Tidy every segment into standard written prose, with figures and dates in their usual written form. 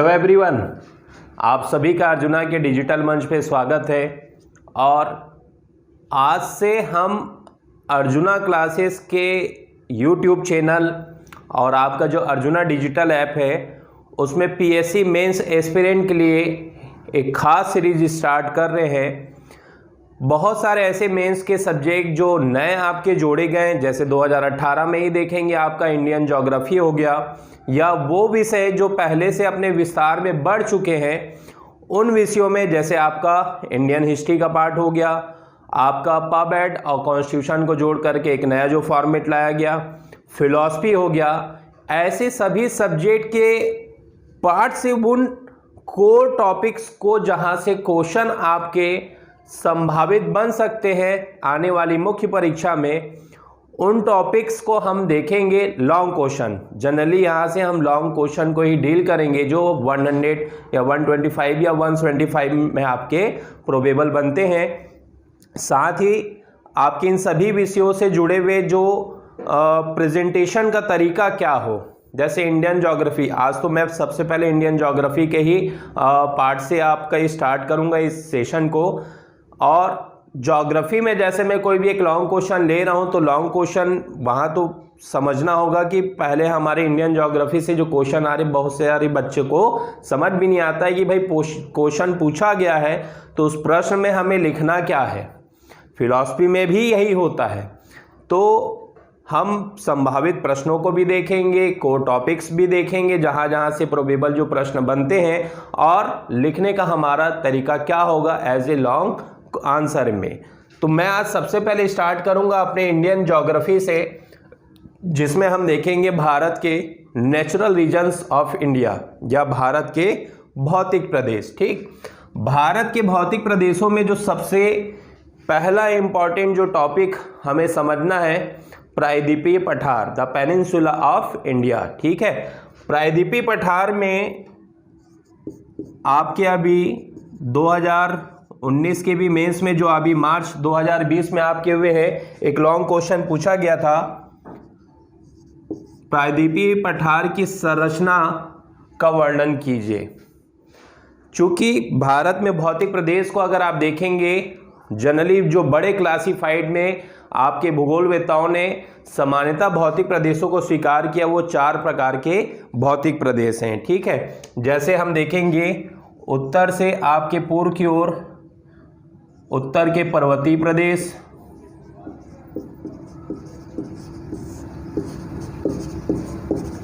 Hello everyone, आप सभी का अर्जुना के डिजिटल मंच पे स्वागत है। और आज से हम अर्जुना क्लासेस के यूट्यूब चैनल और आपका जो अर्जुना डिजिटल ऐप है उसमें पीएससी मेंस एस्पिरेंट के लिए एक ख़ास सीरीज स्टार्ट कर रहे हैं। बहुत सारे ऐसे मेंस के सब्जेक्ट जो नए आपके जोड़े गए, जैसे 2018 में ही देखेंगे आपका इंडियन ज्योग्राफी हो गया, या वो विषय जो पहले से अपने विस्तार में बढ़ चुके हैं उन विषयों में, जैसे आपका इंडियन हिस्ट्री का पार्ट हो गया, आपका पब एड और कॉन्स्टिट्यूशन को जोड़ करके एक नया जो फॉर्मेट लाया गया, फिलॉसफी हो गया। ऐसे सभी सब्जेक्ट के पार्ट से उन कोर टॉपिक्स को जहां से क्वेश्चन आपके संभावित बन सकते हैं आने वाली मुख्य परीक्षा में, उन टॉपिक्स को हम देखेंगे। लॉन्ग क्वेश्चन जनरली यहाँ से हम लॉन्ग क्वेश्चन को ही डील करेंगे जो 100 या 125 या 125 में आपके प्रोबेबल बनते हैं। साथ ही आपके इन सभी विषयों से जुड़े हुए जो प्रेजेंटेशन का तरीका क्या हो, जैसे इंडियन ज्योग्राफी, आज तो मैं सबसे पहले इंडियन ज्योग्राफी के ही पार्ट से आपका स्टार्ट करूँगा इस सेशन को। और ज्योग्राफी में जैसे मैं कोई भी एक लॉन्ग क्वेश्चन ले रहा हूं तो लॉन्ग क्वेश्चन वहां तो समझना होगा कि पहले हमारे इंडियन ज्योग्राफी से जो क्वेश्चन आ रहे, बहुत से सारे बच्चे को समझ भी नहीं आता है कि भाई क्वेश्चन पूछा गया है तो उस प्रश्न में हमें लिखना क्या है। फिलॉसफी में भी यही होता है। तो हम संभावित प्रश्नों को भी देखेंगे, कोर टॉपिक्स भी देखेंगे जहां जहां से प्रोबेबल जो प्रश्न बनते हैं, और लिखने का हमारा तरीका क्या होगा एज ए लॉन्ग आंसर में। तो मैं आज सबसे पहले स्टार्ट करूंगा अपने इंडियन ज्योग्राफी से, जिसमें हम देखेंगे भारत के नेचुरल रीजन्स ऑफ इंडिया या भारत के भौतिक प्रदेश। ठीक, भारत के भौतिक प्रदेशों में जो सबसे पहला इंपॉर्टेंट जो टॉपिक हमें समझना है, प्रायद्वीपीय पठार, द पेनिनसुला ऑफ इंडिया। ठीक है, प्रायद्वीपीय पठार में आपके अभी 2019 के भी मेंस में जो अभी मार्च 2020 में आपके हुए हैं, एक लॉन्ग क्वेश्चन पूछा गया था, प्रायद्वीपीय पठार की संरचना का वर्णन कीजिए। चूंकि भारत में भौतिक प्रदेश को अगर आप देखेंगे, जनरली जो बड़े क्लासिफाइड में आपके भूगोलवेत्ताओं ने सामान्यतः भौतिक प्रदेशों को स्वीकार किया, वो 4 प्रकार के भौतिक प्रदेश हैं। ठीक है, जैसे हम देखेंगे उत्तर से आपके पूर्व की ओर उत्तर के पर्वतीय प्रदेश,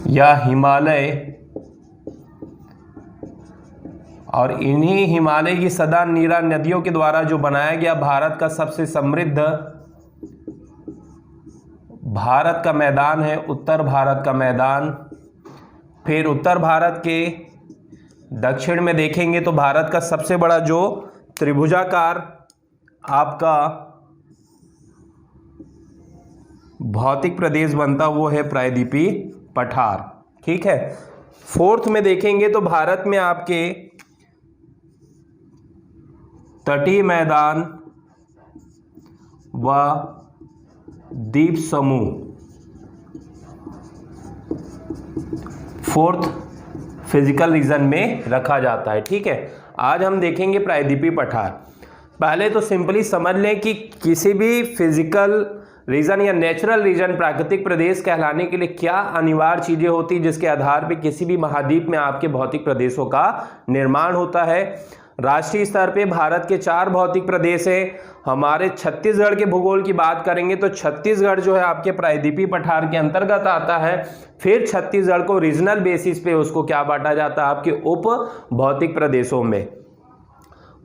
या हिमालय, और इन्हीं हिमालय की सदा नीरा नदियों के द्वारा जो बनाया गया भारत का सबसे समृद्ध भारत का मैदान है उत्तर भारत का मैदान। फिर उत्तर भारत के दक्षिण में देखेंगे तो भारत का सबसे बड़ा जो त्रिभुजाकार आपका भौतिक प्रदेश बनता वो है प्रायद्वीपीय पठार। ठीक है, फोर्थ में देखेंगे तो भारत में आपके तटीय मैदान व द्वीप समूह, फोर्थ फिजिकल रीजन में रखा जाता है। ठीक है, आज हम देखेंगे प्रायद्वीपीय पठार। पहले तो सिंपली समझ लें कि किसी भी फिजिकल रीजन या नेचुरल रीजन, प्राकृतिक प्रदेश कहलाने के लिए क्या अनिवार्य चीजें होती जिसके आधार पर किसी भी महाद्वीप में आपके भौतिक प्रदेशों का निर्माण होता है। राष्ट्रीय स्तर पे भारत के 4 भौतिक प्रदेश हैं। हमारे छत्तीसगढ़ के भूगोल की बात करेंगे तो छत्तीसगढ़ जो है आपके प्रायद्वीपीय पठार के अंतर्गत आता है। फिर छत्तीसगढ़ को रीजनल बेसिस पे उसको क्या बांटा जाता है, आपके उप भौतिक प्रदेशों में।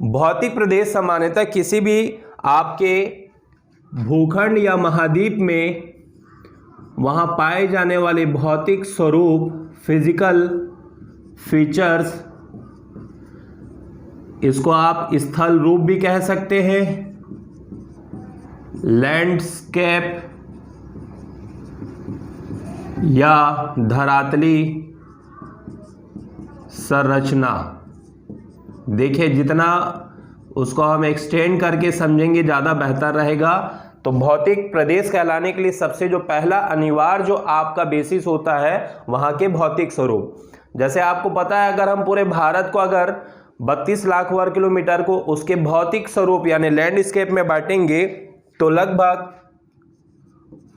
भौतिक प्रदेश सामान्यतः किसी भी आपके भूखंड या महाद्वीप में वहां पाए जाने वाले भौतिक स्वरूप, फिजिकल फीचर्स, इसको आप स्थल रूप भी कह सकते हैं, लैंडस्केप या धरातली संरचना। देखिए, जितना उसको हम एक्सटेंड करके समझेंगे ज़्यादा बेहतर रहेगा। तो भौतिक प्रदेश कहलाने के लिए सबसे जो पहला अनिवार्य जो आपका बेसिस होता है वहाँ के भौतिक स्वरूप। जैसे आपको पता है, अगर हम पूरे भारत को अगर 32 लाख वर्ग किलोमीटर को उसके भौतिक स्वरूप यानी लैंडस्केप में बांटेंगे तो लगभग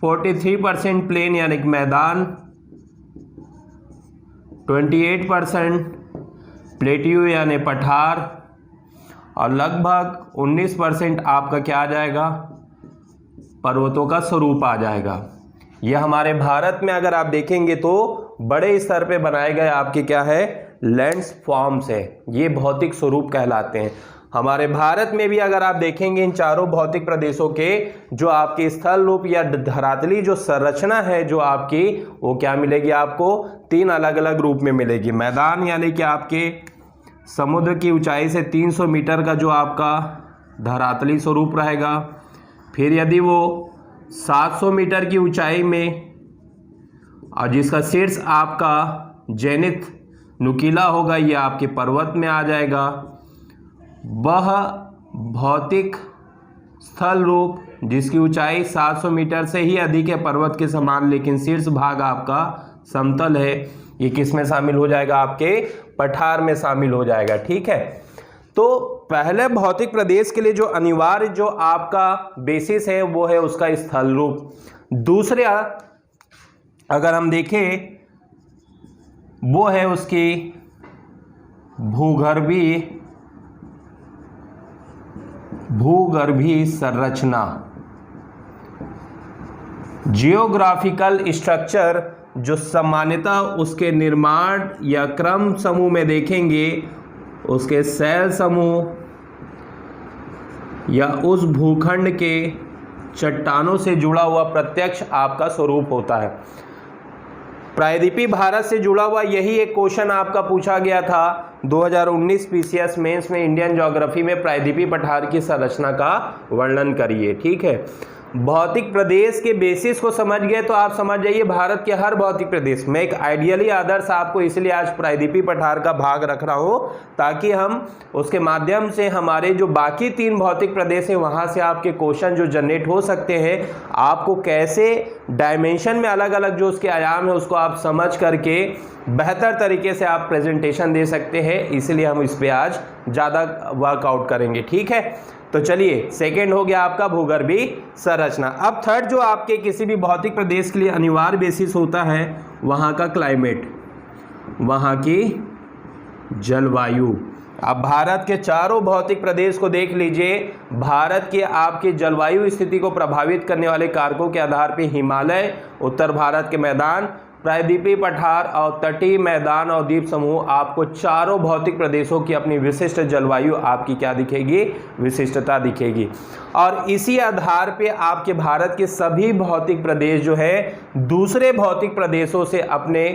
43% प्लेन यानी कि मैदान, 28% प्लेट्यू यानी पठार और लगभग 19% आपका क्या आ जाएगा, पर्वतों का स्वरूप आ जाएगा। यह हमारे भारत में अगर आप देखेंगे तो बड़े स्तर पे बनाए गए आपके क्या है, लैंडफॉर्म्स है, ये भौतिक स्वरूप कहलाते हैं। हमारे भारत में भी अगर आप देखेंगे इन चारों भौतिक प्रदेशों के जो आपके स्थल रूप या धरातली जो संरचना है जो आपकी, वो क्या मिलेगी आपको, 3 अलग अलग रूप में मिलेगी। मैदान यानी कि आपके समुद्र की ऊंचाई से 300 मीटर का जो आपका धरातली स्वरूप रहेगा। फिर यदि वो 700 मीटर की ऊंचाई में और जिसका शीर्ष आपका जेनिथ नुकीला होगा, ये आपके पर्वत में आ जाएगा। वह भौतिक स्थल रूप जिसकी ऊंचाई 700 मीटर से ही अधिक है पर्वत के समान, लेकिन शीर्ष भाग आपका समतल है, ये किस में शामिल हो जाएगा, आपके पठार में शामिल हो जाएगा। ठीक है, तो पहले भौतिक प्रदेश के लिए जो अनिवार्य जो आपका बेसिस है वो है उसका स्थल रूप। दूसरा अगर हम देखें वो है उसकी भूगर्भीय संरचना, जियोग्राफिकल स्ट्रक्चर, जो सामान्यतः उसके निर्माण या क्रम समूह में देखेंगे उसके शैल समूह या उस भूखंड के चट्टानों से जुड़ा हुआ प्रत्यक्ष आपका स्वरूप होता है। प्रायद्वीपीय भारत से जुड़ा हुआ यही एक क्वेश्चन आपका पूछा गया था 2019 पीसीएस मेंस में, इंडियन ज्योग्राफी में प्रायद्वीपीय पठार की संरचना का वर्णन करिए। ठीक है, भौतिक प्रदेश के बेसिस को समझ गए तो आप समझ जाइए भारत के हर भौतिक प्रदेश में एक आइडियली आदर्श आपको, इसलिए आज प्रायद्वीपीय पठार का भाग रख रहा हूं ताकि हम उसके माध्यम से हमारे जो बाकी 3 भौतिक प्रदेश हैं वहां से आपके क्वेश्चन जो जनरेट हो सकते हैं, आपको कैसे डायमेंशन में अलग अलग जो उसके आयाम है उसको आप समझ करके बेहतर तरीके से आप प्रेजेंटेशन दे सकते हैं, इसलिए हम इस पे आज ज़्यादा वर्कआउट करेंगे। ठीक है, तो चलिए सेकेंड हो गया आपका भूगर्भीय संरचना। अब थर्ड जो आपके किसी भी भौतिक प्रदेश के लिए अनिवार्य बेसिस होता है वहाँ का क्लाइमेट, वहाँ की जलवायु। अब भारत के चारों भौतिक प्रदेश को देख लीजिए, भारत के आपके जलवायु स्थिति को प्रभावित करने वाले कारकों के आधार पर हिमालय, उत्तर भारत के मैदान, प्रायद्वीपीय पठार और तटीय मैदान और द्वीप समूह, आपको चारों भौतिक प्रदेशों की अपनी विशिष्ट जलवायु आपकी क्या दिखेगी, विशिष्टता दिखेगी। और इसी आधार पे आपके भारत के सभी भौतिक प्रदेश जो है दूसरे भौतिक प्रदेशों से अपने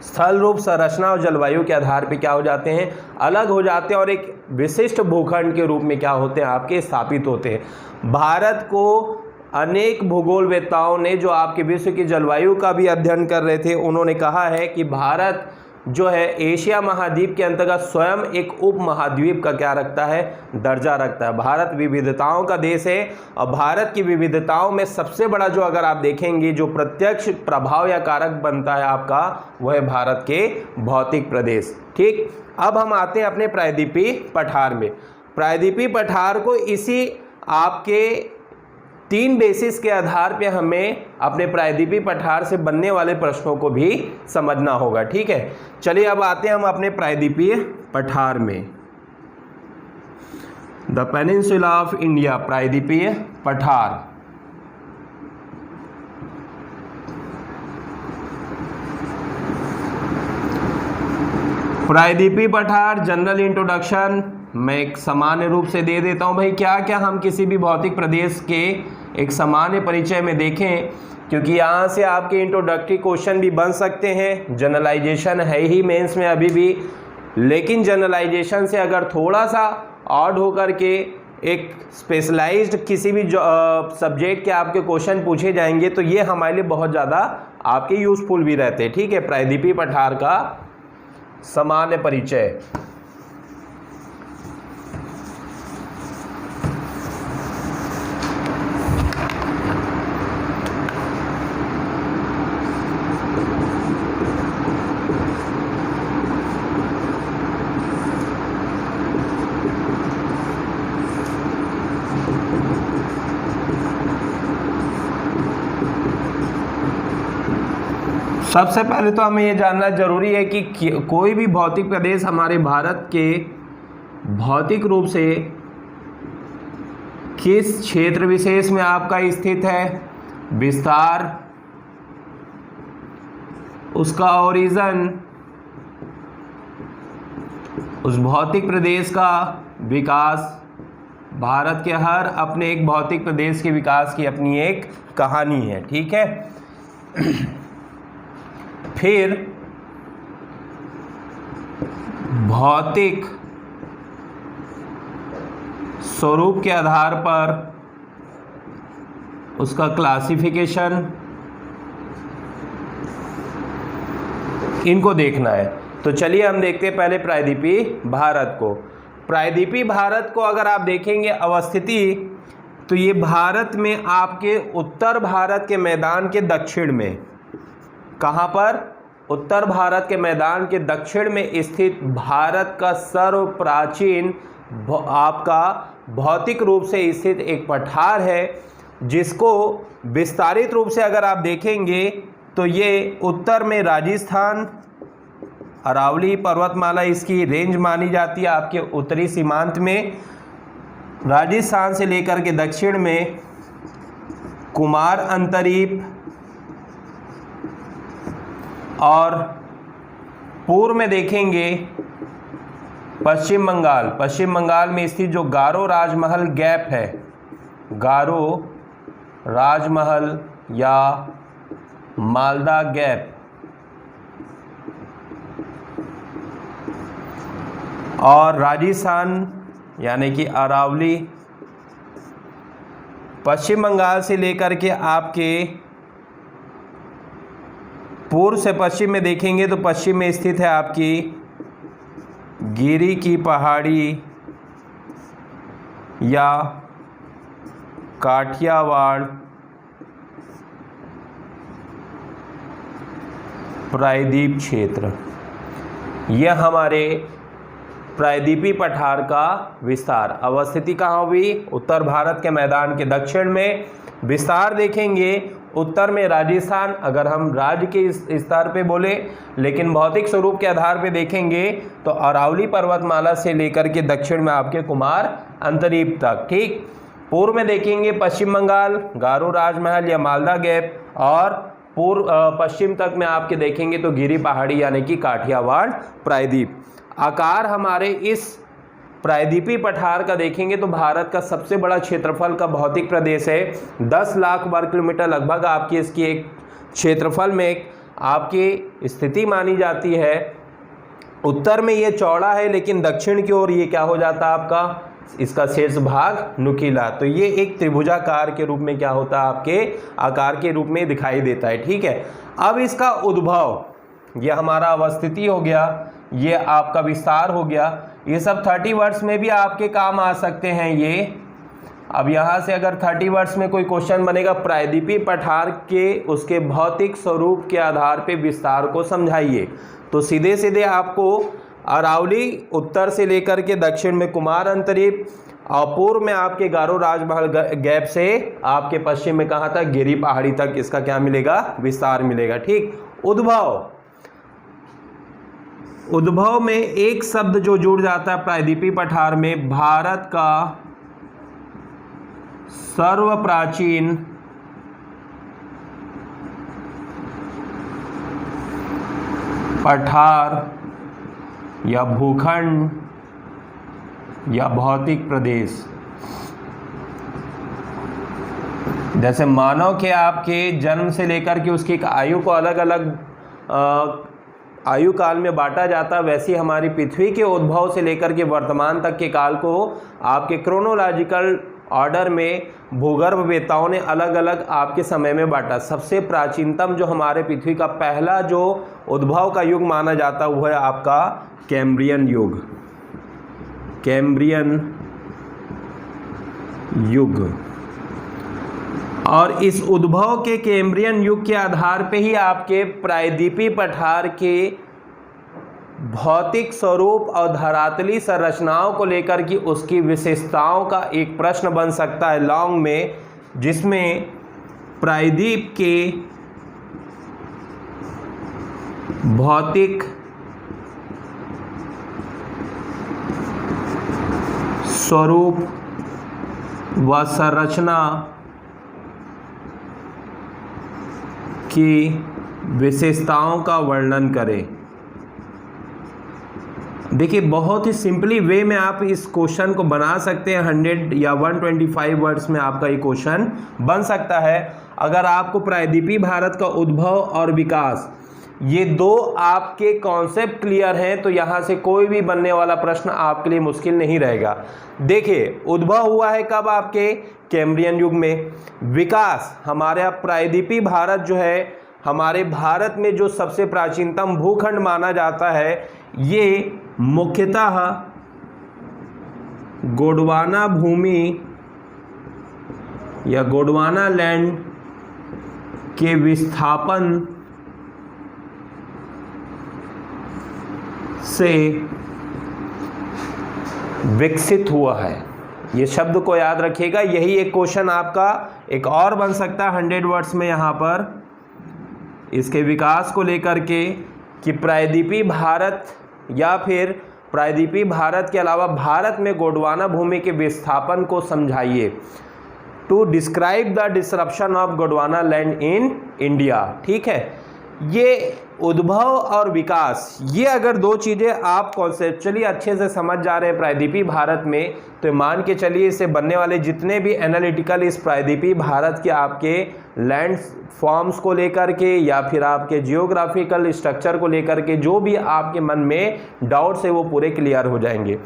स्थल रूप, संरचना और जलवायु के आधार पे क्या हो जाते हैं, अलग हो जाते हैं और एक विशिष्ट भूखंड के रूप में क्या होते हैं, आपके स्थापित होते हैं। भारत को अनेक भूगोलवेत्ताओं ने जो आपके विश्व की जलवायु का भी अध्ययन कर रहे थे, उन्होंने कहा है कि भारत जो है एशिया महाद्वीप के अंतर्गत स्वयं एक उप महाद्वीप का क्या रखता है, दर्जा रखता है। भारत विविधताओं का देश है और भारत की विविधताओं में सबसे बड़ा जो अगर आप देखेंगे जो प्रत्यक्ष प्रभाव या कारक बनता है आपका, वह है भारत के भौतिक प्रदेश। ठीक, अब हम आते हैं अपने प्रायद्वीपीय पठार में। प्रायद्वीपीय पठार को इसी आपके 3 बेसिस के आधार पे हमें अपने प्रायद्वीपीय पठार से बनने वाले प्रश्नों को भी समझना होगा। ठीक है, चलिए अब आते हैं हम अपने प्रायद्वीपीय पठार में। द पेनिनसुला ऑफ इंडिया, प्रायद्वीपीय पठार। प्रायद्वीपीय पठार जनरल इंट्रोडक्शन मैं एक सामान्य रूप से दे देता हूं भाई, क्या क्या हम किसी भी भौतिक प्रदेश के एक सामान्य परिचय में देखें, क्योंकि यहाँ से आपके इंट्रोडक्टरी क्वेश्चन भी बन सकते हैं। जनरलाइजेशन है ही मेंस में अभी भी, लेकिन जनरलाइजेशन से अगर थोड़ा सा ऑड होकर के एक स्पेशलाइज्ड किसी भी सब्जेक्ट के आपके क्वेश्चन पूछे जाएंगे तो ये हमारे लिए बहुत ज़्यादा आपके यूजफुल भी रहते हैं। ठीक है, प्रायद्वीपीय पठार का सामान्य परिचय। सबसे पहले तो हमें ये जानना जरूरी है कि कोई भी भौतिक प्रदेश हमारे भारत के भौतिक रूप से किस क्षेत्र विशेष में आपका स्थित है, विस्तार, उसका ओरिजिन, उस भौतिक प्रदेश का विकास। भारत के हर अपने एक भौतिक प्रदेश के विकास की अपनी एक कहानी है, ठीक है। फिर भौतिक स्वरूप के आधार पर उसका क्लासिफिकेशन, इनको देखना है। तो चलिए हम देखते हैं पहले प्रायद्वीपीय भारत को। प्रायद्वीपीय भारत को अगर आप देखेंगे अवस्थिति, तो ये भारत में आपके उत्तर भारत के मैदान के दक्षिण में, कहाँ पर, उत्तर भारत के मैदान के दक्षिण में स्थित भारत का सर्व प्राचीन आपका भौतिक रूप से स्थित एक पठार है, जिसको विस्तारित रूप से अगर आप देखेंगे तो ये उत्तर में राजस्थान, अरावली पर्वतमाला इसकी रेंज मानी जाती है आपके उत्तरी सीमांत में। राजस्थान से लेकर के दक्षिण में कुमार अंतरीप, और पूर्व में देखेंगे पश्चिम बंगाल। पश्चिम बंगाल में स्थित जो गारो राजमहल गैप है, गारो राजमहल या मालदा गैप, और राजस्थान यानी कि अरावली। पश्चिम बंगाल से लेकर के आपके पूर्व से पश्चिम में देखेंगे तो पश्चिम में स्थित है आपकी गिरी की पहाड़ी या काठियावाड़ प्रायद्वीप क्षेत्र। यह हमारे प्रायद्वीपीय पठार का विस्तार। अवस्थिति कहाँ हुई, उत्तर भारत के मैदान के दक्षिण में। विस्तार देखेंगे उत्तर में राजस्थान, अगर हम राज्य के स्तर पे बोले, लेकिन भौतिक स्वरूप के आधार पे देखेंगे तो अरावली पर्वतमाला से लेकर के दक्षिण में आपके कुमार अंतरीप तक, ठीक। पूर्व में देखेंगे पश्चिम बंगाल, गारो राजमहल या मालदा गैप, और पूर्व पश्चिम तक में आपके देखेंगे तो गिरी पहाड़ी यानी कि काठियावाड़ प्रायद्वीप। आकार हमारे इस प्रायद्वीपीय पठार का देखेंगे तो भारत का सबसे बड़ा क्षेत्रफल का भौतिक प्रदेश है। 10 लाख वर्ग किलोमीटर लगभग आपकी इसकी एक क्षेत्रफल में आपकी स्थिति मानी जाती है। उत्तर में ये चौड़ा है, लेकिन दक्षिण की ओर ये क्या हो जाता है आपका, इसका शीर्ष भाग नुकीला। तो ये एक त्रिभुजाकार के रूप में क्या होता है, आपके आकार के रूप में दिखाई देता है, ठीक है। अब इसका उद्भव, ये हमारा अवस्थिति हो गया, ये आपका विस्तार हो गया। ये सब 30 वर्ष में भी आपके काम आ सकते हैं ये। अब यहाँ से अगर 30 वर्ष में कोई क्वेश्चन बनेगा प्रायद्वीपीय पठार के उसके भौतिक स्वरूप के आधार पे विस्तार को समझाइए, तो सीधे सीधे आपको अरावली उत्तर से लेकर के दक्षिण में कुमार अंतरीप, और पूर्व में आपके गारो राजमहल गैप से आपके पश्चिम में कहाँ तक, गिरी पहाड़ी तक इसका क्या मिलेगा, विस्तार मिलेगा, ठीक। उद्भव, उद्भव में एक शब्द जो जुड़ जाता है प्रायद्वीपीय पठार में, भारत का सर्व प्राचीन पठार या भूखंड या भौतिक प्रदेश। जैसे मानव के आपके जन्म से लेकर के उसकी आयु को अलग अलग आयु काल में बांटा जाता, वैसे हमारी पृथ्वी के उद्भव से लेकर के वर्तमान तक के काल को आपके क्रोनोलॉजिकल ऑर्डर में भूगर्भवेत्ताओं ने अलग अलग आपके समय में बांटा। सबसे प्राचीनतम जो हमारे पृथ्वी का पहला जो उद्भव का युग माना जाता वह है आपका कैम्ब्रियन युग, कैम्ब्रियन युग। और इस उद्भव के कैम्ब्रियन युग के आधार पे ही आपके प्रायद्वीपीय पठार के भौतिक स्वरूप और धरातली संरचनाओं को लेकर की उसकी विशेषताओं का एक प्रश्न बन सकता है लॉन्ग में, जिसमें प्रायद्वीप के भौतिक स्वरूप व संरचना की विशेषताओं का वर्णन करें। देखिए बहुत ही सिंपली वे में आप इस क्वेश्चन को बना सकते हैं। 100 या 125 वर्ड्स में आपका ये क्वेश्चन बन सकता है। अगर आपको प्रायद्वीपीय भारत का उद्भव और विकास ये दो आपके कॉन्सेप्ट क्लियर हैं तो यहाँ से कोई भी बनने वाला प्रश्न आपके लिए मुश्किल नहीं रहेगा। देखिए उद्भव हुआ है कब? आपके कैम्ब्रियन युग में। विकास हमारे प्रायद्वीपीय भारत जो है, हमारे भारत में जो सबसे प्राचीनतम भूखंड माना जाता है, ये मुख्यतः गोंडवाना भूमि या गोंडवाना लैंड के विस्थापन से विकसित हुआ है। ये शब्द को याद रखिएगा। यही एक क्वेश्चन आपका एक और बन सकता है 100 वर्ड्स में यहाँ पर, इसके विकास को लेकर के कि प्रायद्वीपीय भारत या फिर प्रायद्वीपीय भारत के अलावा भारत में गोंडवाना भूमि के विस्थापन को समझाइए। To describe the disruption of Gondwana land in India. ठीक है, ये उद्भव और विकास, ये अगर दो चीज़ें आप कॉन्सेप्चुअली अच्छे से समझ जा रहे हैं प्रायद्वीपीय भारत में, तो मान के चलिए इससे बनने वाले जितने भी एनालिटिकल इस प्रायद्वीपीय भारत के आपके लैंड फॉर्म्स को लेकर के या फिर आपके जियोग्राफिकल स्ट्रक्चर को लेकर के जो भी आपके मन में डाउट्स है वो पूरे क्लियर हो जाएंगे।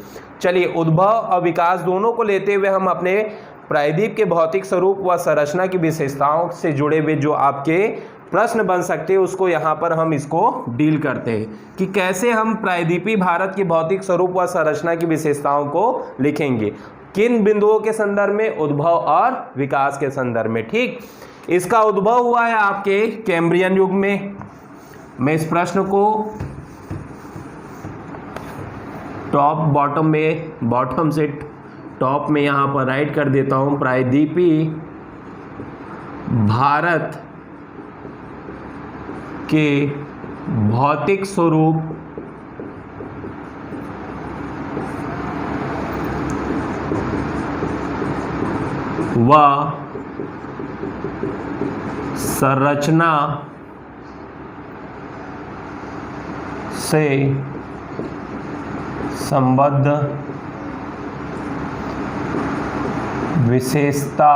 चलिए उद्भव और विकास दोनों को लेते हुए हम अपने प्रायद्वीप के भौतिक स्वरूप व संरचना की विशेषताओं से जुड़े हुए जो आपके प्रश्न बन सकते हैं उसको यहाँ पर हम इसको डील करते हैं कि कैसे हम प्रायद्वीपीय भारत की भौतिक स्वरूप व संरचना की विशेषताओं को लिखेंगे, किन बिंदुओं के संदर्भ में? उद्भव और विकास के संदर्भ में। ठीक, इसका उद्भव हुआ है आपके कैम्ब्रियन युग में। मैं इस प्रश्न को बॉटम से टॉप में यहाँ पर राइट कर देता हूँ। प्रायद्वीपीय भारत के भौतिक स्वरूप व संरचना से संबद्ध विशेषता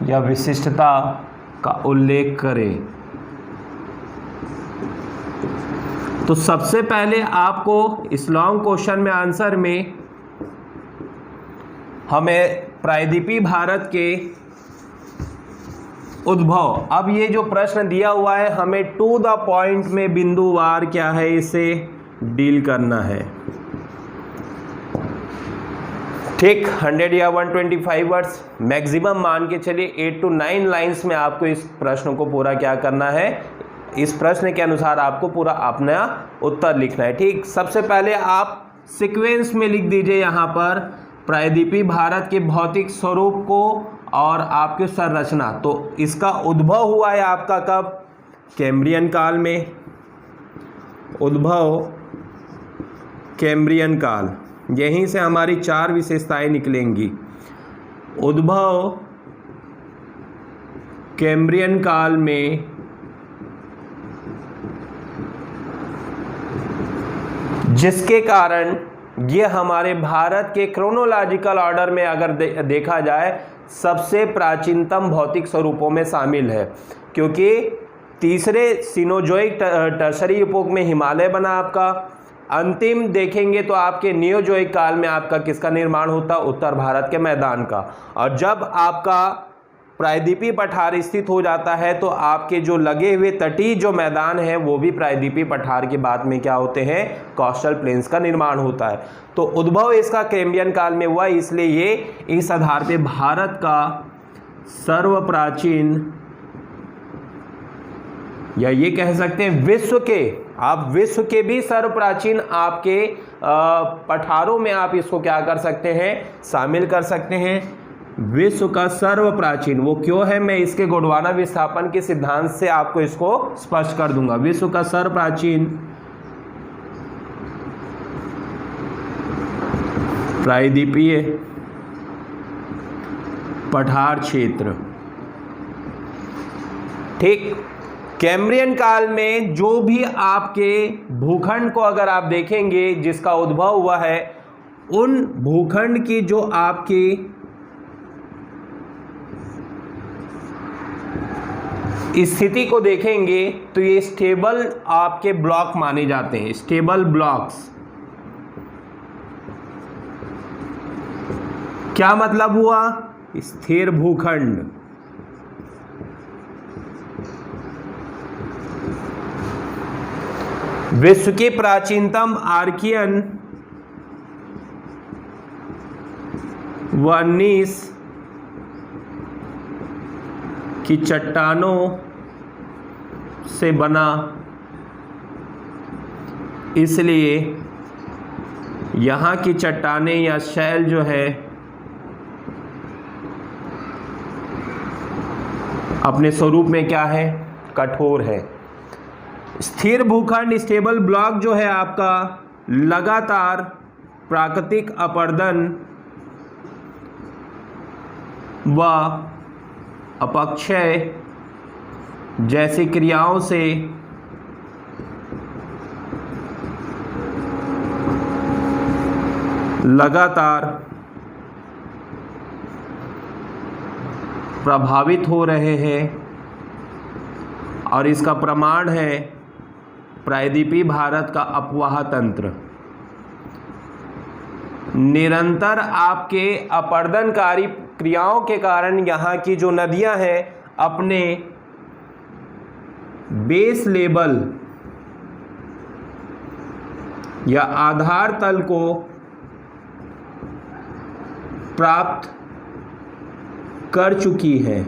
या विशिष्टता का उल्लेख करें। तो सबसे पहले आपको इस लॉन्ग क्वेश्चन में आंसर में हमें प्रायद्वीपीय भारत के उद्भव, अब ये जो प्रश्न दिया हुआ है हमें टू द पॉइंट में बिंदुवार क्या है इसे डील करना है। ठीक, 100 या 125 वर्ड्स मैक्सिमम मान के चलिए 8 to 9 लाइंस में आपको इस प्रश्न को पूरा क्या करना है, इस प्रश्न के अनुसार आपको पूरा अपना उत्तर लिखना है। ठीक, सबसे पहले आप सीक्वेंस में लिख दीजिए यहाँ पर प्रायद्वीपीय भारत के भौतिक स्वरूप को और आपके संरचना। तो इसका उद्भव हुआ है आपका कब? कैम्ब्रियन काल में। उद्भव कैम्ब्रियन काल, यहीं से हमारी 4 विशेषताएं निकलेंगी। उद्भव कैम्ब्रियन काल में जिसके कारण ये हमारे भारत के क्रोनोलॉजिकल ऑर्डर में अगर देखा जाए सबसे प्राचीनतम भौतिक स्वरूपों में शामिल है, क्योंकि तीसरे सिनोजोइक टर्शरी इपोक में हिमालय बना आपका। अंतिम देखेंगे तो आपके नियोजोइक काल में आपका किसका निर्माण होता? उत्तर भारत के मैदान का। और जब आपका प्रायद्वीपीय पठार स्थित हो जाता है तो आपके जो लगे हुए तटीय जो मैदान है वो भी प्रायद्वीपीय पठार के बाद में क्या होते हैं? कोस्टल प्लेन्स का निर्माण होता है। तो उद्भव इसका कैम्ब्रियन काल में हुआ, इसलिए ये इस आधार पे भारत का सर्वप्राचीन या ये कह सकते हैं विश्व के, आप विश्व के भी सर्वप्राचीन आपके पठारों में आप इसको क्या कर सकते हैं? शामिल कर सकते हैं। विश्व का सर्व प्राचीन, वो क्यों है मैं इसके गोंडवाना विस्थापन के सिद्धांत से आपको इसको स्पष्ट कर दूंगा। विश्व का सर्व प्राचीन प्रायद्वीपीय पठार क्षेत्र। ठीक, कैम्ब्रियन काल में जो भी आपके भूखंड को अगर आप देखेंगे जिसका उद्भव हुआ है, उन भूखंड की जो आपकी स्थिति को देखेंगे तो ये स्टेबल आपके ब्लॉक माने जाते हैं, स्टेबल ब्लॉक्स। क्या मतलब हुआ? स्थिर भूखंड। विश्व के प्राचीनतम आर्कियन वनीस की चट्टानों से बना, इसलिए यहाँ की चट्टानें या शैल जो है अपने स्वरूप में क्या है? कठोर है। स्थिर भूखंड स्टेबल ब्लॉक जो है आपका लगातार प्राकृतिक अपरदन व अपक्षय जैसी क्रियाओं से लगातार प्रभावित हो रहे हैं, और इसका प्रमाण है प्रायद्वीपीय भारत का अपवाह तंत्र। निरंतर आपके अपरदनकारी क्रियाओं के कारण यहाँ की जो नदियाँ हैं अपने बेस लेवल या आधार तल को प्राप्त कर चुकी है।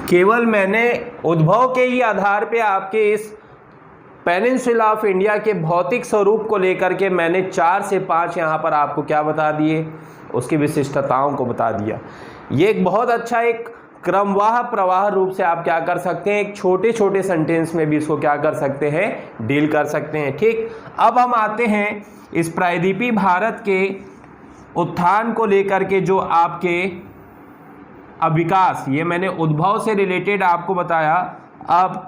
केवल मैंने उद्भव के ही आधार पे आपके इस पेनिनसुला ऑफ इंडिया के भौतिक स्वरूप को लेकर के मैंने 4 से 5 यहाँ पर आपको क्या बता दिए, उसकी विशिष्टताओं को बता दिया। ये एक बहुत अच्छा एक क्रमवाह प्रवाह रूप से आप क्या कर सकते हैं, एक छोटे छोटे सेंटेंस में भी इसको क्या कर सकते हैं, डील कर सकते हैं। ठीक, अब हम आते हैं इस प्रायद्वीपीय भारत के उत्थान को लेकर के जो आपके विकास, ये मैंने उद्भव से रिलेटेड आपको बताया। अब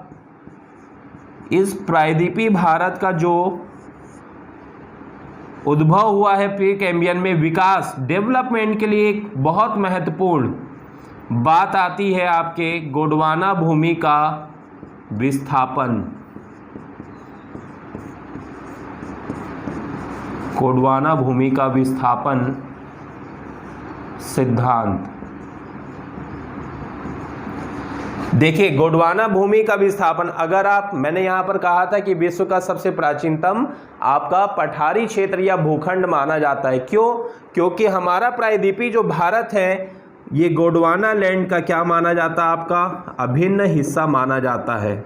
इस प्रायद्वीपीय भारत का जो उद्भव हुआ है प्री कैम्ब्रियन में, विकास डेवलपमेंट के लिए एक बहुत महत्वपूर्ण बात आती है आपके गोंडवाना भूमि का विस्थापन। गोंडवाना भूमि का विस्थापन सिद्धांत। देखिए, गोंडवाना भूमि का विस्थापन, अगर आप, मैंने यहाँ पर कहा था कि विश्व का सबसे प्राचीनतम आपका पठारी क्षेत्र या भूखंड माना जाता है। क्यों? क्योंकि हमारा प्रायद्वीपीय जो भारत है ये गोंडवाना लैंड का क्या माना जाता है, आपका अभिन्न हिस्सा माना जाता है,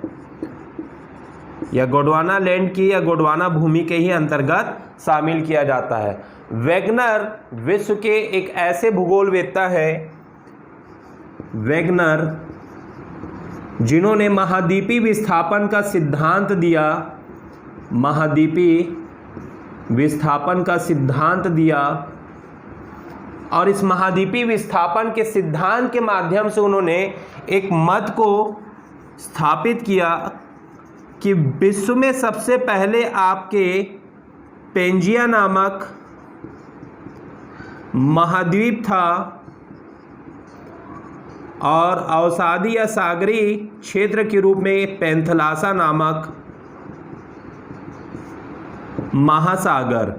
या गोंडवाना लैंड की या गोंडवाना भूमि के ही अंतर्गत शामिल किया जाता है। वेगनर विश्व के एक ऐसे भूगोलवेत्ता है, वेगनर, जिन्होंने महाद्वीपीय विस्थापन का सिद्धांत दिया, महाद्वीपीय विस्थापन का सिद्धांत दिया, और इस महाद्वीपीय विस्थापन के सिद्धांत के माध्यम से उन्होंने एक मत को स्थापित किया कि विश्व में सबसे पहले आपके पेंजिया नामक महाद्वीप था, और अवसादी या सागरी क्षेत्र के रूप में पेंथलासा नामक महासागर।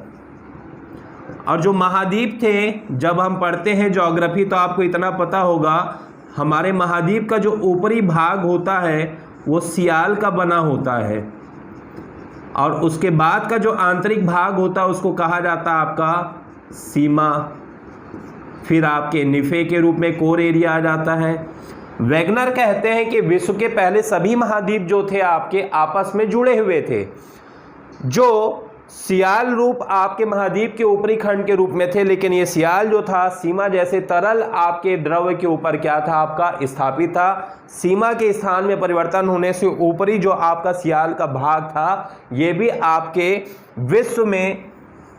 और जो महाद्वीप थे, जब हम पढ़ते हैं ज्योग्राफी तो आपको इतना पता होगा, हमारे महाद्वीप का जो ऊपरी भाग होता है वो सियाल का बना होता है, और उसके बाद का जो आंतरिक भाग होता है उसको कहा जाता है आपका सीमा। फिर आपके निफे के रूप में कोर एरिया आ जाता है। वेगनर कहते हैं कि विश्व के पहले सभी महाद्वीप जो थे आपके आपस में जुड़े हुए थे, जो सियाल रूप आपके महाद्वीप के ऊपरी खंड के रूप में थे, लेकिन ये सियाल जो था सीमा जैसे तरल आपके द्रव्य के ऊपर क्या था आपका स्थापित था। सीमा के स्थान में परिवर्तन होने से ऊपरी जो आपका सियाल का भाग था ये भी आपके विश्व में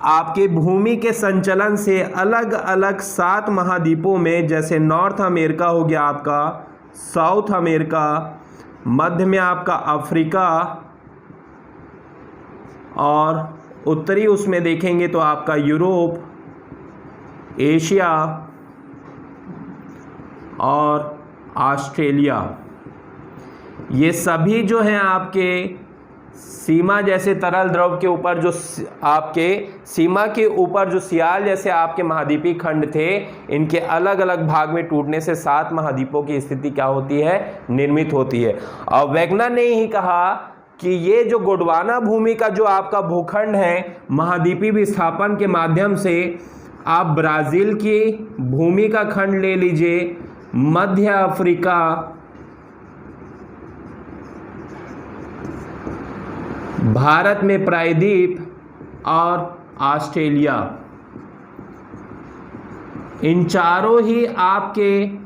आपके भूमि के संचलन से अलग अलग 7 महाद्वीपों में, जैसे नॉर्थ अमेरिका हो गया आपका, साउथ अमेरिका, मध्य में आपका अफ्रीका, और उत्तरी उसमें देखेंगे तो आपका यूरोप, एशिया और ऑस्ट्रेलिया, ये सभी जो हैं आपके सीमा जैसे तरल द्रव के ऊपर, जो आपके सीमा के ऊपर जो सियाल जैसे आपके महाद्वीपीय खंड थे, इनके अलग अलग भाग में टूटने से 7 महाद्वीपों की स्थिति क्या होती है, निर्मित होती है। और वैज्ञानिक ने ही कहा कि ये जो गोंडवाना भूमि का जो आपका भूखंड है महाद्वीपीय विस्थापन के माध्यम से, आप ब्राज़ील की भूमि का खंड ले लीजिए, मध्य अफ्रीका, भारत में प्रायद्वीप और ऑस्ट्रेलिया, इन चारों ही आपके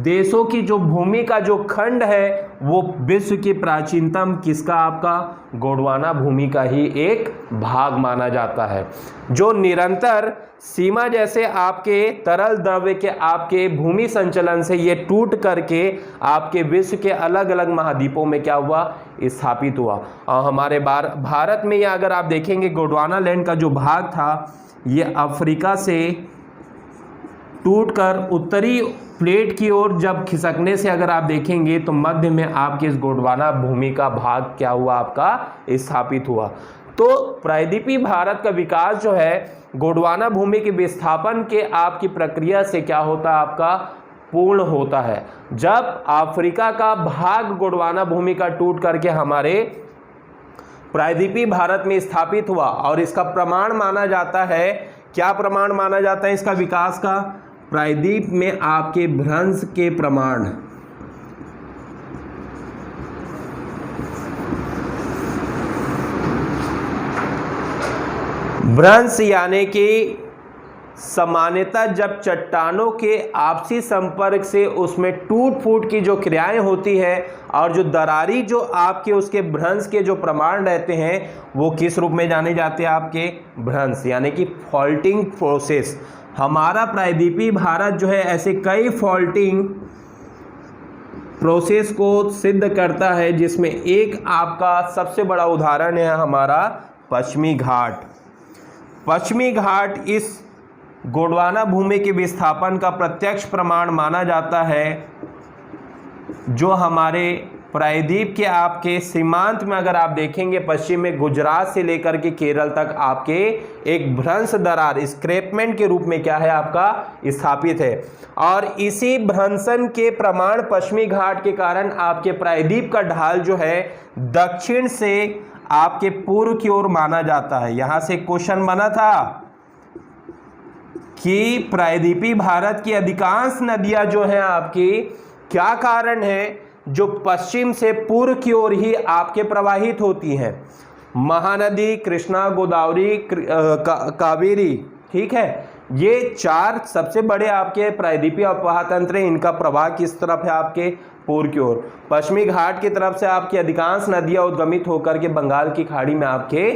देशों की जो भूमि का जो खंड है वो विश्व की प्राचीनतम किसका, आपका गोंडवाना भूमि का ही एक भाग माना जाता है, जो निरंतर सीमा जैसे आपके तरल द्रव्य के आपके भूमि संचलन से ये टूट करके आपके विश्व के अलग अलग महाद्वीपों में क्या हुआ, स्थापित हुआ। और हमारे भारत में ये अगर आप देखेंगे गोंडवाना लैंड का जो भाग था ये अफ्रीका से टूटकर उत्तरी प्लेट की ओर जब खिसकने से अगर आप देखेंगे तो मध्य में आपके इस गोंडवाना भूमि का भाग क्या हुआ, आपका स्थापित हुआ। तो प्रायद्वीपीय भारत का विकास जो है गोंडवाना भूमि के विस्थापन के आपकी प्रक्रिया से क्या होता है, आपका पूर्ण होता है। जब अफ्रीका का भाग गोंडवाना भूमि का टूट करके हमारे प्रायद्वीपीय भारत में स्थापित हुआ, और इसका प्रमाण माना जाता है, क्या प्रमाण माना जाता है इसका विकास का, प्रायद्वीप में आपके भ्रंश के प्रमाण, भ्रंश यानी कि सामान्यतः जब चट्टानों के आपसी संपर्क से उसमें टूट फूट की जो क्रियाएं होती है और जो दरारी जो आपके उसके भ्रंश के जो प्रमाण रहते हैं वो किस रूप में जाने जाते हैं, आपके भ्रंश यानी कि फॉल्टिंग प्रोसेस। हमारा प्रायद्वीपीय भारत जो है ऐसे कई फॉल्टिंग प्रोसेस को सिद्ध करता है, जिसमें एक आपका सबसे बड़ा उदाहरण है हमारा पश्चिमी घाट। पश्चिमी घाट इस गोंडवाना भूमि के विस्थापन का प्रत्यक्ष प्रमाण माना जाता है, जो हमारे प्रायद्वीप के आपके सीमांत में अगर आप देखेंगे पश्चिम में गुजरात से लेकर के केरल तक आपके एक भ्रंश दरार स्क्रैपमेंट के रूप में क्या है, आपका स्थापित है। और इसी भ्रंशन के प्रमाण पश्चिमी घाट के कारण आपके प्रायद्वीप का ढाल जो है दक्षिण से आपके पूर्व की ओर माना जाता है। यहां से क्वेश्चन बना था कि प्रायद्वीपीय भारत की अधिकांश नदियां जो हैं आपकी, क्या कारण है जो पश्चिम से पूर्व की ओर ही आपके प्रवाहित होती हैं। महानदी, कृष्णा, गोदावरी, कावेरी, ठीक है, ये 4 सबसे बड़े आपके प्रायद्वीपीय अववाह तंत्र हैं। इनका प्रवाह किस तरफ है, आपके पूर्व की ओर। पश्चिमी घाट की तरफ से आपकी अधिकांश नदियां उद्गमित होकर के बंगाल की खाड़ी में आपके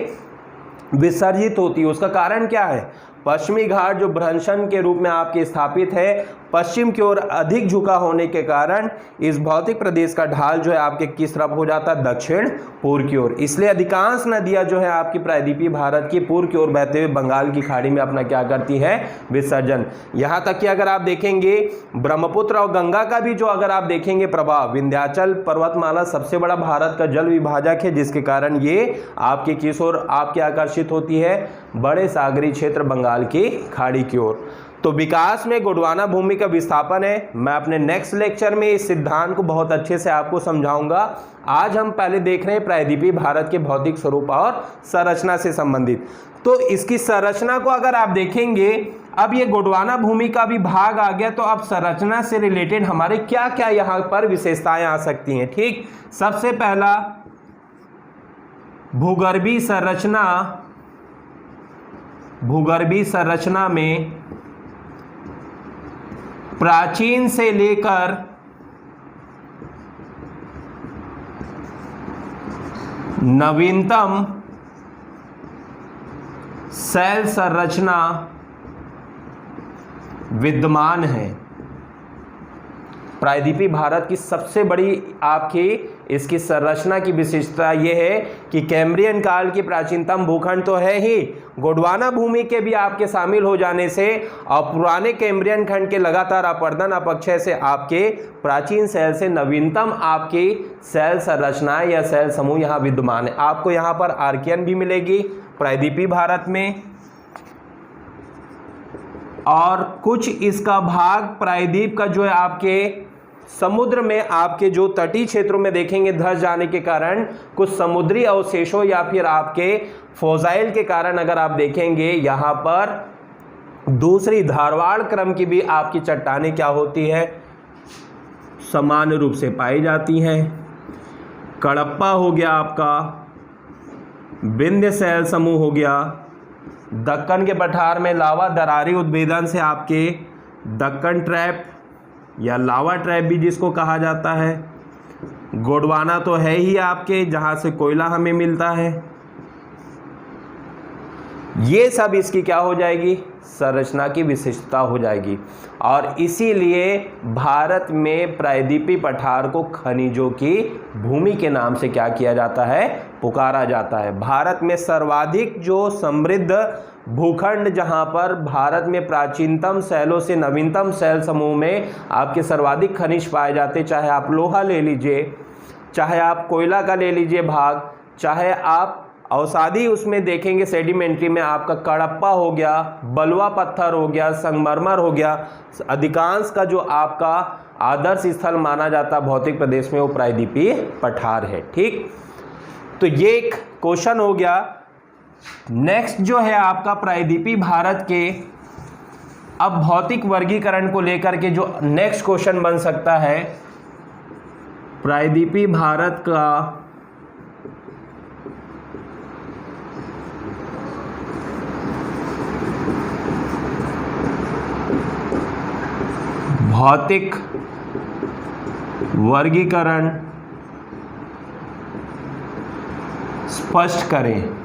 विसर्जित होती है। उसका कारण क्या है, पश्चिमी घाट जो भ्रंशन के रूप में आपके स्थापित है, पश्चिम की ओर अधिक झुका होने के कारण इस भौतिक प्रदेश का ढाल जो है आपके किस तरफ हो जाता है, दक्षिण पूर्व की ओर। इसलिए अधिकांश नदियां जो है आपकी प्रायद्वीपीय भारत की पूर्व की ओर बहते हुए बंगाल की खाड़ी में अपना क्या करती है, विसर्जन। यहां तक कि अगर आप देखेंगे ब्रह्मपुत्र और गंगा का भी जो अगर आप देखेंगे प्रभाव, विंध्याचल पर्वतमाला सबसे बड़ा भारत का जल विभाजक है, जिसके कारण ये आपके किस ओर आपके आकर्षित होती है, बड़े सागरीय क्षेत्र बंगाल की खाड़ी की ओर। तो विकास में गोंडवाना भूमि का विस्थापन है। मैं अपने नेक्स्ट लेक्चर में इस सिद्धांत को बहुत अच्छे से आपको समझाऊंगा। आज हम पहले देख रहे हैं प्रायद्वीपीय भारत के भौतिक स्वरूप और संरचना से संबंधित। तो इसकी संरचना को अगर आप देखेंगे, अब ये गोंडवाना भूमि का भी भाग आ गया, तो अब संरचना से रिलेटेड हमारे क्या क्या यहाँ पर विशेषताएं आ सकती हैं। ठीक, सबसे पहला भूगर्भीय संरचना भूगर्भीय संरचना में प्राचीन से लेकर नवीनतम सेल संरचना विद्यमान है। प्रायद्वीपीय भारत की सबसे बड़ी आपकी इसकी संरचना की विशेषता यह है कि कैम्ब्रियन काल की प्राचीनतम भूखंड तो है ही, गोंडवाना भूमि के भी आपके शामिल हो जाने से और पुराने कैम्ब्रियन खंड के लगातार अपरदन अपक्षय से आपके प्राचीन सेल से नवीनतम आपकी सेल संरचनाएं या सेल समूह यहाँ विद्यमान है। आपको यहाँ पर आर्कियन भी मिलेगी प्रायद्वीपीय भारत में, और कुछ इसका भाग प्रायद्वीप का जो है आपके समुद्र में आपके जो तटीय क्षेत्रों में देखेंगे धंस जाने के कारण कुछ समुद्री अवशेषों या फिर आपके फोसाइल के कारण अगर आप देखेंगे यहाँ पर दूसरी धारवाड़ क्रम की भी आपकी चट्टानें क्या होती है, समान रूप से पाई जाती हैं। कडप्पा हो गया आपका, विंध्य सेल समूह हो गया, दक्कन के पठार में लावा दरारी उद्भेदन से आपके दक्कन ट्रैप या लावा ट्रैप भी जिसको कहा जाता है, गोंडवाना तो है ही आपके जहाँ से कोयला हमें मिलता है। ये सब इसकी क्या हो जाएगी, संरचना की विशिष्टता हो जाएगी। और इसीलिए भारत में प्रायद्वीपीय पठार को खनिजों की भूमि के नाम से क्या किया जाता है, पुकारा जाता है। भारत में सर्वाधिक जो समृद्ध भूखंड जहां पर भारत में प्राचीनतम सेलों से नवीनतम सेल समूह में आपके सर्वाधिक खनिज पाए जाते, चाहे आप लोहा ले लीजिए, चाहे आप कोयला का ले लीजिए भाग, चाहे आप अवसादी उसमें देखेंगे सेडिमेंट्री में आपका कडप्पा हो गया, बलुआ पत्थर हो गया, संगमरमर हो गया, अधिकांश का जो आपका आदर्श स्थल माना जाता भौतिक प्रदेश में वो प्रायद्वीपीय पठार है। ठीक, तो ये एक क्वेश्चन हो गया। नेक्स्ट जो है आपका प्रायद्वीपीय भारत के अब भौतिक वर्गीकरण को लेकर के जो नेक्स्ट क्वेश्चन बन सकता है, प्रायद्वीपीय भारत का भौतिक वर्गीकरण स्पष्ट करें।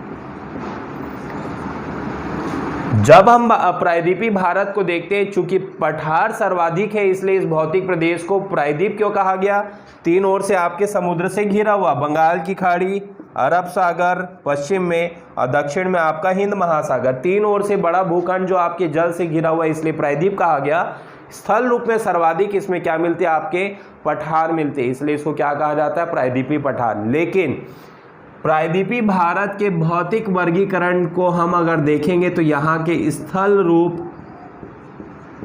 जब हम प्रायद्वीपीय भारत को देखते हैं, चूंकि पठार सर्वाधिक है इसलिए इस भौतिक प्रदेश को प्रायद्वीप क्यों कहा गया, तीन ओर से आपके समुद्र से घिरा हुआ, बंगाल की खाड़ी, अरब सागर पश्चिम में और दक्षिण में आपका हिंद महासागर, तीन ओर से बड़ा भूखंड जो आपके जल से घिरा हुआ इसलिए प्रायद्वीप कहा गया। स्थल रूप में सर्वाधिक इसमें क्या मिलते हैं, आपके पठार मिलते हैं, इसलिए इसको क्या कहा जाता है, प्रायद्वीपीय पठार। लेकिन प्रायद्वीपीय भारत के भौतिक वर्गीकरण को हम अगर देखेंगे तो यहाँ के स्थल रूप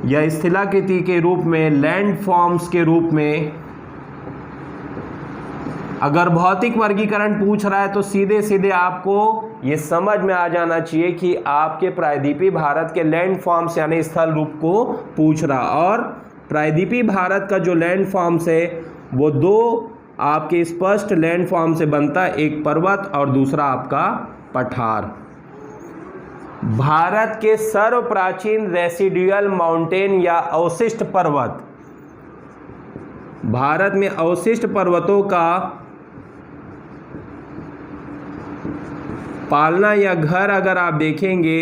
या स्थिलाकृति के रूप में, लैंड फॉर्म्स के रूप में अगर भौतिक वर्गीकरण पूछ रहा है तो सीधे सीधे आपको ये समझ में आ जाना चाहिए कि आपके प्रायद्वीपीय भारत के लैंड फॉर्म्स यानी स्थल रूप को पूछ रहा। और प्रायद्वीपीय भारत का जो लैंड फॉर्म्स है वो दो आपके स्पष्ट लैंड फॉर्म से बनता है, एक पर्वत और दूसरा आपका पठार। भारत के सर्व प्राचीन रेसिडुअल माउंटेन या अवशिष्ट पर्वत, भारत में अवशिष्ट पर्वतों का पालना या घर अगर आप देखेंगे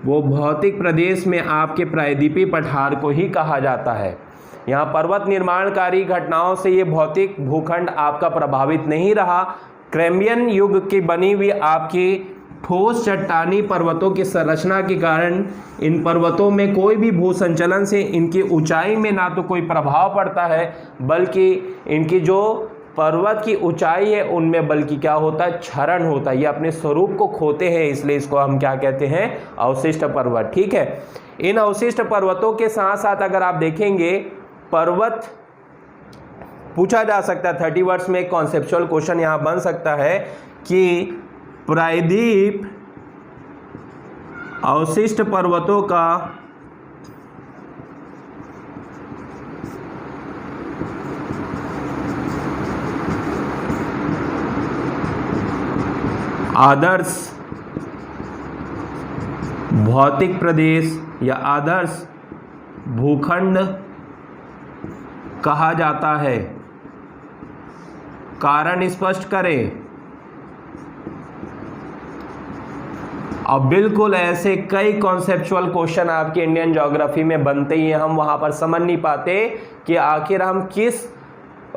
वो भौतिक प्रदेश में आपके प्रायद्वीपीय पठार को ही कहा जाता है। यहाँ पर्वत निर्माणकारी घटनाओं से ये भौतिक भूखंड आपका प्रभावित नहीं रहा। कैम्ब्रियन युग की बनी हुई आपकी ठोस चट्टानी पर्वतों की संरचना के कारण इन पर्वतों में कोई भी भू संचलन से इनकी ऊंचाई में ना तो कोई प्रभाव पड़ता है, बल्कि इनकी जो पर्वत की ऊंचाई है उनमें बल्कि क्या होता है, क्षरण होता है, ये अपने स्वरूप को खोते हैं, इसलिए इसको हम क्या कहते हैं, अवशिष्ट पर्वत। ठीक है, इन अवशिष्ट पर्वतों के साथ साथ अगर आप देखेंगे पर्वत पूछा जा सकता है 30 वर्ड्स में एक कॉन्सेप्चुअल क्वेश्चन यहां बन सकता है कि प्रायद्वीप अवशिष्ट पर्वतों का आदर्श भौतिक प्रदेश या आदर्श भूखंड कहा जाता है? कारण स्पष्ट करें। अब बिल्कुल ऐसे कई कॉन्सेप्चुअल क्वेश्चन आपके इंडियन ज्योग्राफी में बनते ही हैं, हम वहां पर समझ नहीं पाते कि आखिर हम किस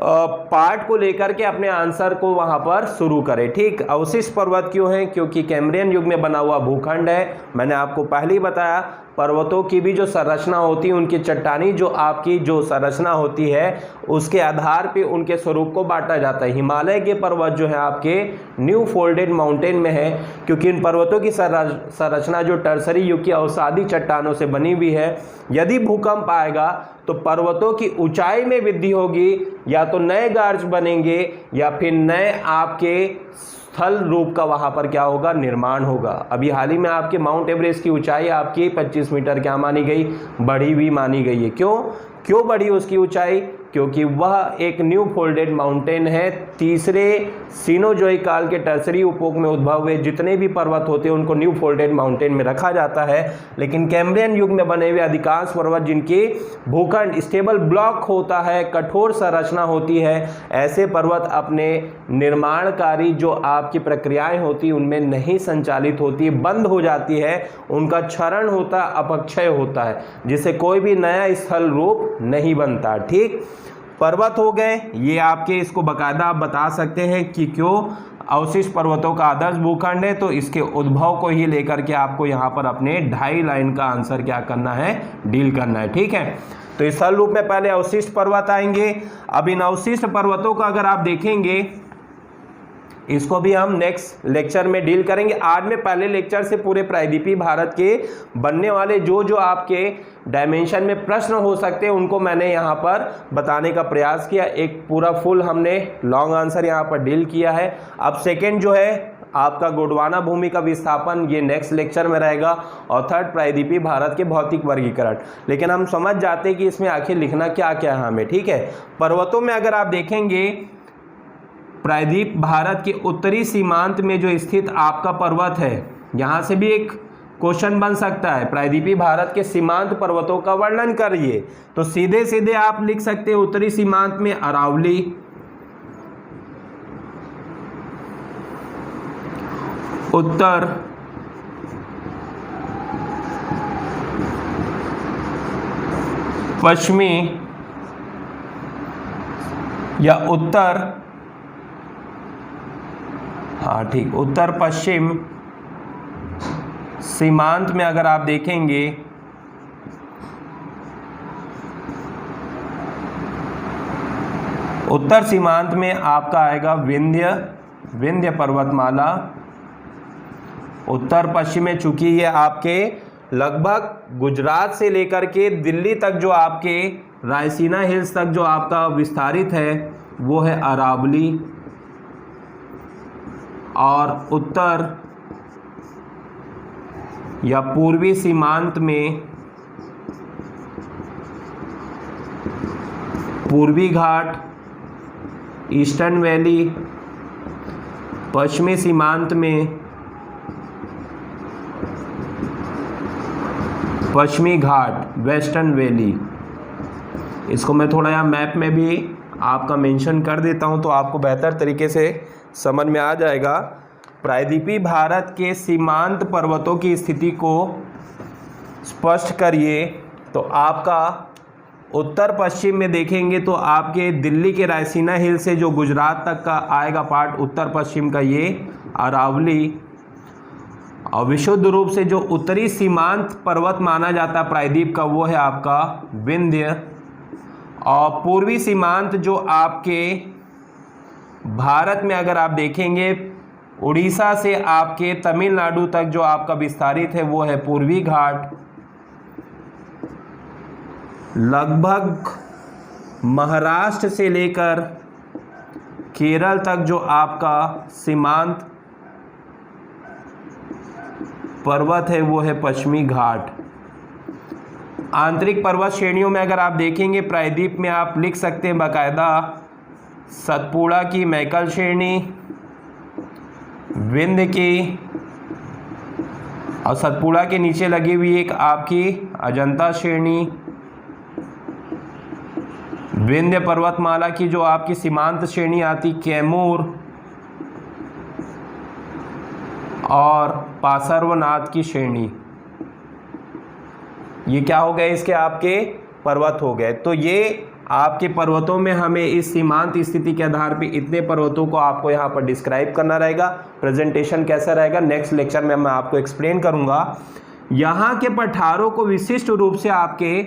पार्ट को लेकर के अपने आंसर को वहां पर शुरू करें। ठीक, अवशिष्ट पर्वत क्यों है? क्योंकि कैम्ब्रियन युग में बना हुआ भूखंड है। मैंने आपको पहले ही बताया पर्वतों की भी जो संरचना होती है, उनकी चट्टानी जो आपकी जो संरचना होती है उसके आधार पे उनके स्वरूप को बांटा जाता है। हिमालय के पर्वत जो है आपके न्यू फोल्डेड माउंटेन में है, क्योंकि इन पर्वतों की संरचना जो टर्सरी युग की अवसादी चट्टानों से बनी हुई है। यदि भूकंप आएगा तो पर्वतों की ऊंचाई में वृद्धि होगी, या तो नए गार्ज बनेंगे या फिर नए आपके स्थल रूप का वहां पर क्या होगा, निर्माण होगा। अभी हाल ही में आपके माउंट एवरेस्ट की ऊंचाई आपकी 25 मीटर क्या मानी गई, बढ़ी हुई मानी गई है। क्यों बढ़ी उसकी ऊंचाई? क्योंकि वह एक न्यू फोल्डेड माउंटेन है। तीसरे सीनोजोइक काल के टर्सरी उपोक में उद्भव हुए जितने भी पर्वत होते हैं उनको न्यू फोल्डेड माउंटेन में रखा जाता है। लेकिन कैम्ब्रियन युग में बने हुए अधिकांश पर्वत जिनकी भूखंड स्टेबल ब्लॉक होता है, कठोर संरचना होती है, ऐसे पर्वत अपने निर्माणकारी जो आपकी प्रक्रियाएं होती उनमें नहीं संचालित होती, बंद हो जाती है, उनका क्षरण होता, अपक्षय होता है, जिससे कोई भी नया स्थल रूप नहीं बनता। ठीक, पर्वत हो गए ये आपके, इसको बाकायदा आप बता सकते हैं कि क्यों अवशिष्ट पर्वतों का आदर्श भूखंड है। तो इसके उद्भव को ही लेकर के आपको यहाँ पर अपने 2.5 लाइन का आंसर क्या करना है, डील करना है। ठीक है, तो इस स्थल रूप में पहले अवशिष्ट पर्वत आएंगे। अब इन अवशिष्ट पर्वतों का अगर आप देखेंगे, इसको भी हम नेक्स्ट लेक्चर में डील करेंगे। आज में पहले लेक्चर से पूरे प्रायद्वीपीय भारत के बनने वाले जो आपके डायमेंशन में प्रश्न हो सकते हैं उनको मैंने यहाँ पर बताने का प्रयास किया। एक पूरा फुल हमने लॉन्ग आंसर यहाँ पर डील किया है। अब सेकेंड जो है आपका गोंडवाना भूमि का विस्थापन, ये नेक्स्ट लेक्चर में रहेगा। और थर्ड प्रायद्वीपीय भारत के भौतिक वर्गीकरण। लेकिन हम समझ जाते हैं कि इसमें आखिर लिखना क्या क्या है हमें। ठीक है, पर्वतों में अगर आप देखेंगे प्रायद्वीप भारत के उत्तरी सीमांत में जो स्थित आपका पर्वत है, यहाँ से भी एक क्वेश्चन बन सकता है, प्रायद्वीपीय भारत के सीमांत पर्वतों का वर्णन करिए। तो सीधे सीधे आप लिख सकते हैं उत्तरी सीमांत में अरावली, उत्तर पश्चिमी या उत्तर, हाँ ठीक, उत्तर पश्चिम सीमांत में अगर आप देखेंगे उत्तर सीमांत में आपका आएगा विंध्य पर्वतमाला। उत्तर पश्चिम में चूंकि ये आपके लगभग गुजरात से लेकर के दिल्ली तक जो आपके रायसीना हिल्स तक जो आपका विस्तारित है वो है अरावली। और उत्तर या पूर्वी सीमांत में पूर्वी घाट, ईस्टर्न वैली, पश्चिमी सीमांत में पश्चिमी घाट, वेस्टर्न वैली। इसको मैं थोड़ा यहाँ मैप में भी आपका मेंशन कर देता हूँ तो आपको बेहतर तरीके से समझ में आ जाएगा। प्रायद्वीपीय भारत के सीमांत पर्वतों की स्थिति को स्पष्ट करिए। तो आपका उत्तर पश्चिम में देखेंगे तो आपके दिल्ली के रायसीना हिल से जो गुजरात तक का आएगा पार्ट उत्तर पश्चिम का, ये अरावली। और विशुद्ध रूप से जो उत्तरी सीमांत पर्वत माना जाता है प्रायद्वीप का वो है आपका विंध्य। और पूर्वी सीमांत जो आपके भारत में अगर आप देखेंगे उड़ीसा से आपके तमिलनाडु तक जो आपका विस्तारित है वो है पूर्वी घाट। लगभग महाराष्ट्र से लेकर केरल तक जो आपका सीमांत पर्वत है वो है पश्चिमी घाट। आंतरिक पर्वत श्रेणियों में अगर आप देखेंगे प्रायद्वीप में आप लिख सकते हैं बाकायदा सतपुड़ा की मैकल श्रेणी, विंध्य की और सतपुड़ा के नीचे लगी हुई एक आपकी अजंता श्रेणी, विंध्य पर्वतमाला की जो आपकी सीमांत श्रेणी आती कैमूर, और पार्श्वनाथ की श्रेणी। ये क्या हो गए, इसके आपके पर्वत हो गए। तो ये आपके पर्वतों में हमें इस सीमांत स्थिति के आधार पे इतने पर्वतों को आपको यहाँ पर डिस्क्राइब करना रहेगा। प्रेजेंटेशन कैसा रहेगा नेक्स्ट लेक्चर में मैं आपको एक्सप्लेन करूँगा। यहाँ के पठारों को विशिष्ट रूप से आपके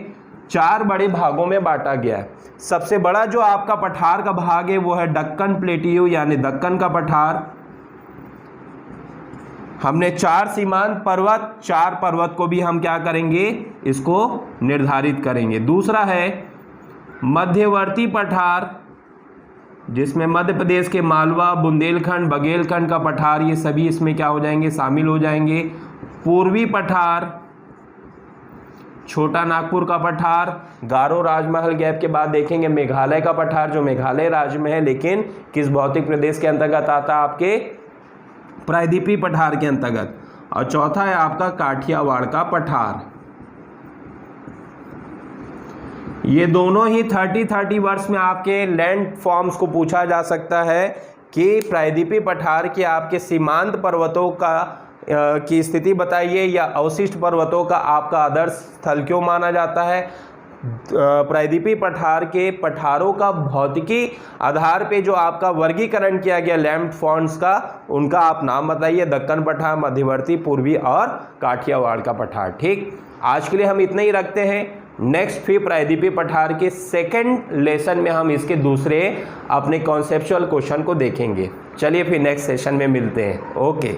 4 बड़े भागों में बांटा गया है। सबसे बड़ा जो आपका पठार का भाग है वो है दक्कन प्लेटियो यानी दक्कन का पठार। हमने 4 सीमांत पर्वत, 4 पर्वत को भी हम क्या करेंगे, इसको निर्धारित करेंगे। दूसरा है मध्यवर्ती पठार, जिसमें मध्य प्रदेश के मालवा, बुंदेलखंड, बघेलखंड का पठार, ये सभी इसमें क्या हो जाएंगे, शामिल हो जाएंगे। पूर्वी पठार, छोटा नागपुर का पठार, गारो राजमहल गैप के बाद देखेंगे मेघालय का पठार, जो मेघालय राज्य में है लेकिन किस भौतिक प्रदेश के अंतर्गत आता है, आपके प्रायद्वीपीय पठार के अंतर्गत। और चौथा है आपका काठियावाड़ का पठार। ये दोनों ही 30 वर्ष में आपके लैंड फॉर्म्स को पूछा जा सकता है कि प्रायद्वीपीय पठार के आपके सीमांत पर्वतों का की स्थिति बताइए, या अवशिष्ट पर्वतों का आपका आदर्श स्थल क्यों माना जाता है। प्रायद्वीपीय पठार के पठारों का भौतिकी आधार पे जो आपका वर्गीकरण किया गया लैंड फॉर्म्स का, उनका आप नाम बताइए। दक्कन पठार, मध्यवर्ती, पूर्वी और काठियावाड़ का पठार। ठीक, आज के लिए हम इतना ही रखते हैं। नेक्स्ट फिर प्रायद्वीपीय पठार के सेकंड लेसन में हम इसके दूसरे अपने कॉन्सेप्चुअल क्वेश्चन को देखेंगे। चलिए फिर नेक्स्ट सेशन में मिलते हैं। ओके।